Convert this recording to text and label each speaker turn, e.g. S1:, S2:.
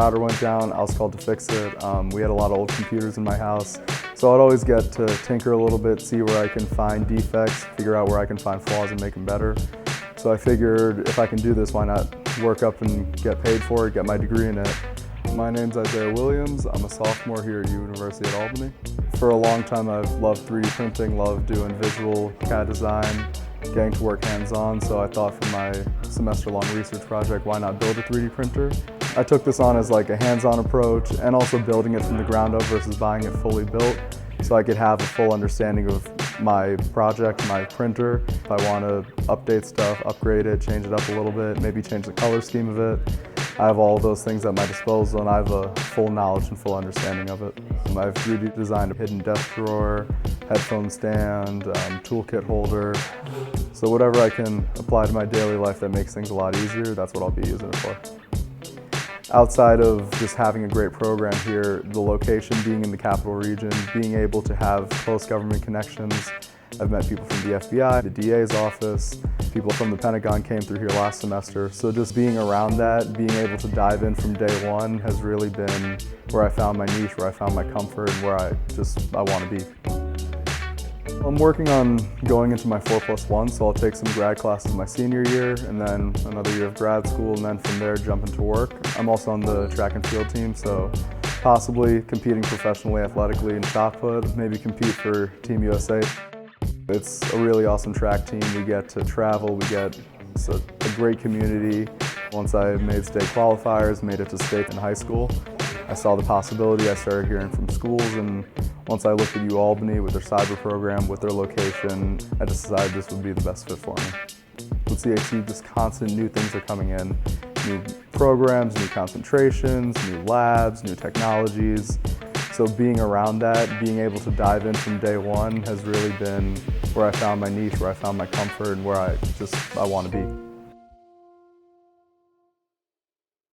S1: router went down, I was called to fix it. We had a lot of old computers in my house, so I'd always get to tinker a little bit, see where I can find defects, figure out where I can find flaws and make them better. So I figured if I can do this, why not work up and get paid for it, get my degree in it. My name's Isaiah Williams. I'm a sophomore here at University at Albany. For a long time I've loved 3D printing, loved doing visual CAD design, getting to work hands-on, so I thought for my semester-long research project, why not build a 3D printer? I took this on as like a hands-on approach and also building it from the ground up versus buying it fully built, so I could have a full understanding of my project, my printer. If I want to update stuff, upgrade it, change it up a little bit, maybe change the color scheme of it. I have all those things at my disposal and I have a full knowledge and full understanding of it. I've 3D designed a hidden desk drawer, headphone stand, toolkit holder. So whatever I can apply to my daily life that makes things a lot easier, that's what I'll be using it for. Outside of just having a great program here, the location being in the capital region, being able to have close government connections. I've met people from the FBI, the DA's office, people from the Pentagon came through here last semester. So just being around that, being able to dive in from day one has really been where I found my niche, where I found my comfort, and where I want to be. I'm working on going into my 4+1, so I'll take some grad classes my senior year and then another year of grad school, and then from there jump into work. I'm also on the track and field team, so possibly competing professionally, athletically in shot put, maybe compete for Team USA. It's a really awesome track team. We get to travel, it's a great community. Once I made state qualifiers, made it to state in high school, I saw the possibility. I started hearing from schools, and once I looked at UAlbany with their cyber program, with their location, I just decided this would be the best fit for me. With CEHC, just constant new things are coming in. New programs, new concentrations, new labs, new technologies. So being around that, being able to dive in from day one has really been where I found my niche, where I found my comfort, and where I want to be.